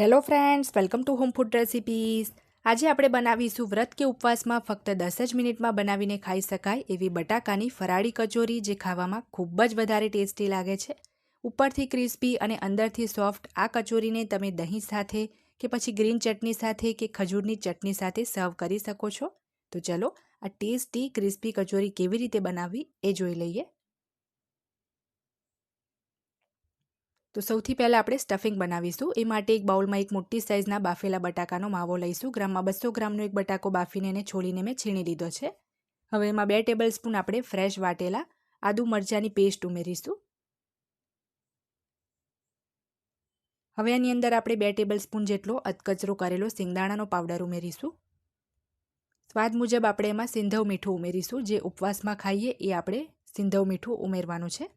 Hello friends, welcome to home food recipes. આજે આપણે બનાવીશું વ્રત કે ઉપવાસમાં ફક્ત 10 જ મિનિટમાં બનાવીને ખાઈ શકાય એવી બટાકાની ફરાળી કચોરી, જે ખાવામાં ખૂબ જ વધારે ટેસ્ટી લાગે છે। ઉપરથી ક્રિસ્પી અને અંદરથી સોફ્ટ આ કચોરીને તમે દહીં સાથે કે પછી ગ્રીન ચટણી સાથે કે ખજૂરની ચટણી સાથે સર્વ કરી શકો છો। તો ચલો આ ટેસ્ટી ક્રિસ્પી કચોરી કેવી રીતે બનાવવી એ જોઈ લઈએ। તો સૌથી પહેલાં આપણે સ્ટફિંગ બનાવીશું। એ માટે એક બાઉલમાં એક મોટી સાઇઝના બાફેલા બટાકાનો માવો લઈશું। ગ્રામમાં 200 ગ્રામનો એક બટાકો બાફીને એને છોલીને મેં છીણી લીધો છે। હવે એમાં 2 ટેબલ સ્પૂન આપણે ફ્રેશ વાટેલા આદુ મરચાંની પેસ્ટ ઉમેરીશું। હવે એની અંદર આપણે 2 ટેબલ સ્પૂન જેટલો અધકચરો કરેલો સિંગદાણાનો પાવડર ઉમેરીશું। સ્વાદ મુજબ આપણે એમાં સિંધવ મીઠું ઉમેરીશું। જે ઉપવાસમાં ખાઈએ એ આપણે સિંધવ મીઠું ઉમેરવાનું છે।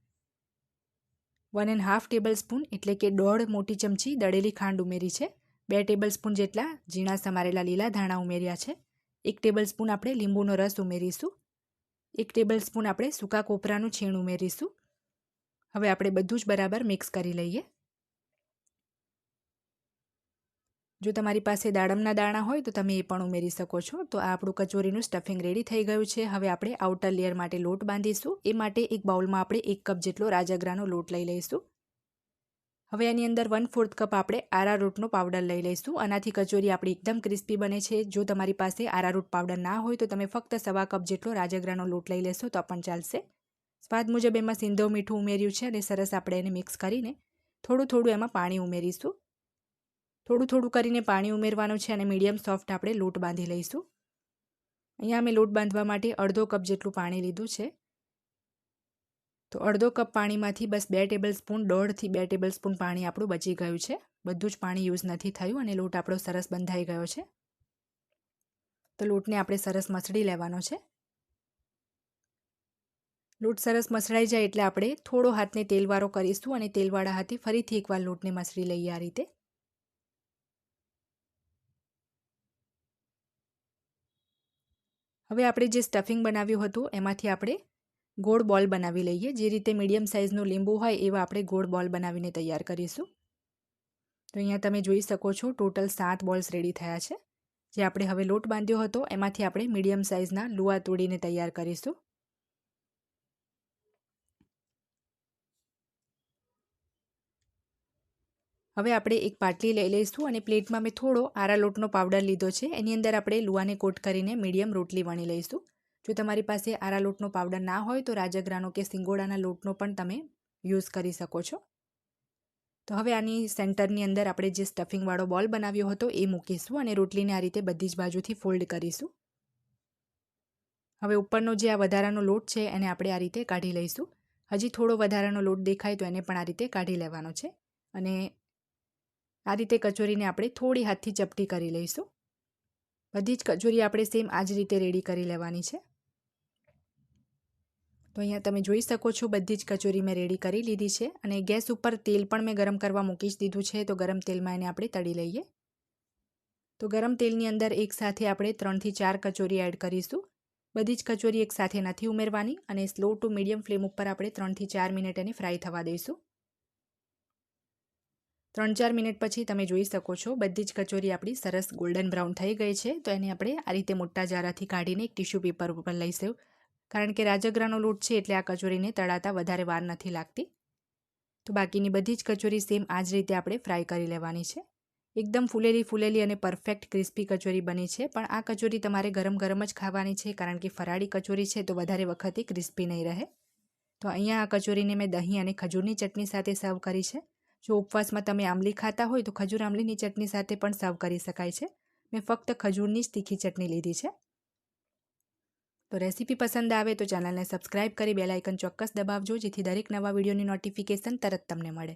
1.5 ટેબલ સ્પૂન એટલે કે 1.5 મોટી ચમચી દળેલી ખાંડ ઉમેરી છે। 2 ટેબલ સ્પૂન જેટલા ઝીણા સમારેલા લીલા ધાણા ઉમેર્યા છે। 1 ટેબલ સ્પૂન આપણે લીંબુનો રસ ઉમેરીશું। 1 ટેબલ સ્પૂન આપણે સૂકા કોપરાનું છીણ ઉમેરીશું। હવે આપણે બધું જ બરાબર મિક્સ કરી લઈએ। જો તમારી પાસે દાડમના દાણા હોય તો તમે એ પણ ઉમેરી શકો છો। તો આ આપણું કચોરીનું સ્ટફિંગ રેડી થઈ ગયું છે। હવે આપણે આઉટર લેયર માટે લોટ બાંધીશું। એ માટે એક બાઉલમાં આપણે 1 કપ જેટલો રાજગરાનો લોટ લઈ લઈશું। હવે એની અંદર 1/4 કપ આપણે આરારોટનો પાવડર લઈ લઈશું। આનાથી કચોરી આપણી એકદમ ક્રિસ્પી બને છે। જો તમારી પાસે આરારોટ પાવડર ના હોય તો તમે ફક્ત 1/4 કપ જેટલો રાજગરાનો લોટ લઈ લેશો તો પણ ચાલશે। સ્વાદ મુજબ એમાં સિંધવ મીઠું ઉમેર્યું છે અને સરસ આપણે એને મિક્સ કરીને થોડું એમાં પાણી ઉમેરીશું। થોડું કરીને પાણી ઉમેરવાનું છે અને મીડિયમ સોફ્ટ આપણે લોટ બાંધી લઈશું। અહીંયા મેં લોટ બાંધવા માટે અડધો કપ જેટલું પાણી લીધું છે। તો અડધો કપ પાણીમાંથી બસ 2 ટેબલ સ્પૂન 1.5 થી 2 ટેબલ સ્પૂન પાણી આપણું બચી ગયું છે। બધું જ પાણી યુઝ નથી થયું અને લોટ આપણો સરસ બંધાઈ ગયો છે। તો લોટને આપણે સરસ મસળી લેવાનો છે। લોટ સરસ મસળાઈ જાય એટલે આપણે થોડો હાથને તેલવાળો કરીશું અને તેલવાળા હાથે ફરીથી એકવાર લોટને મસળી લઈએ આ રીતે। હવે આપણે જે સ્ટફિંગ બનાવ્યું હતું એમાંથી આપણે ગોળ બોલ બનાવી લઈએ। જે રીતે મીડિયમ સાઇઝનું લીંબુ હોય એવા આપણે ગોળ બોલ બનાવીને તૈયાર કરીશું। તો અહીંયા તમે જોઈ શકો છો ટોટલ 7 બોલ્સ રેડી થયા છે। જે આપણે હવે લોટ બાંધ્યો હતો એમાંથી આપણે મીડિયમ સાઇઝના લુઆ તોડીને તૈયાર કરીશું। હવે આપણે એક પાટલી લઈ લઈશું અને પ્લેટમાં મેં થોડો આરા લોટનો પાવડર લીધો છે। એની અંદર આપણે લુઆને કોટ કરીને મીડિયમ રોટલી વણી લઈશું। જો તમારી પાસે આરા લોટનો પાવડર ના હોય તો રાજગરાનો કે સિંગોડાના લોટનો પણ તમે યુઝ કરી શકો છો। તો હવે આની સેન્ટરની અંદર આપણે જે સ્ટફિંગવાળો બોલ બનાવ્યો હતો એ મૂકીશું અને રોટલીને આ રીતે બધી જ બાજુથી ફોલ્ડ કરીશું। હવે ઉપરનો જે આ વધારાનો લોટ છે એને આપણે આ રીતે કાઢી લઈશું। હજી થોડો વધારાનો લોટ દેખાય તો એને પણ આ રીતે કાઢી લેવાનો છે અને આ રીતે કચોરીને આપણે થોડી હાથથી ચપટી કરી લઈશું। બધી જ કચોરી આપણે સેમ આ જ રીતે રેડી કરી લેવાની છે। તો અહીંયા તમે જોઈ શકો છો બધી જ કચોરી મેં રેડી કરી લીધી છે અને ગેસ ઉપર તેલ પણ મેં ગરમ કરવા મૂકી જ દીધું છે। તો ગરમ તેલમાં એને આપણે તળી લઈએ। તો ગરમ તેલની અંદર એકસાથે આપણે 3 થી 4 કચોરી એડ કરીશું। બધી જ કચોરી એકસાથે નથી ઉમેરવાની અને સ્લો ટુ મીડિયમ ફ્લેમ ઉપર આપણે 3 થી 4 મિનિટ એને ફ્રાય થવા દઈશું। 3-4 મિનિટ પછી તમે જોઈ શકો છો બધી જ કચોરી આપણી સરસ ગોલ્ડન બ્રાઉન થઈ ગઈ છે। તો એને આપણે આ રીતે મોટા જારાથી કાઢીને એક ટીશ્યુ પેપર ઉપર લઈશું, કારણ કે રાજગરાનો લોટ છે એટલે આ કચોરીને તળાતા વધારે વાર નથી લાગતી। તો બાકીની બધી જ કચોરી સેમ આ જ રીતે આપણે ફ્રાય કરી લેવાની છે। એકદમ ફૂલેલી અને પરફેક્ટ ક્રિસ્પી કચોરી બની છે। પણ આ કચોરી તમારે ગરમ જ ખાવાની છે, કારણ કે ફરાળી કચોરી છે તો વધારે વખતે ક્રિસ્પી નહીં રહે। તો અહીંયા આ કચોરીને મેં દહીં અને ખજૂરની ચટણી સાથે સર્વ કરી છે। જો ઉપવાસમાં તમે આંબલી ખાતા હોય તો ખજૂર આંબલીની ચટણી સાથે પણ સર્વ કરી શકાય છે। મેં ફક્ત ખજૂરની જ તીખી ચટણી લીધી છે। તો રેસીપી પસંદ આવે તો ચેનલને સબસ્ક્રાઇબ કરી બેલ આઇકન ચોક્કસ દબાવજો, જેથી દરેક નવા વિડીયોની નોટિફિકેશન તરત તમને મળે।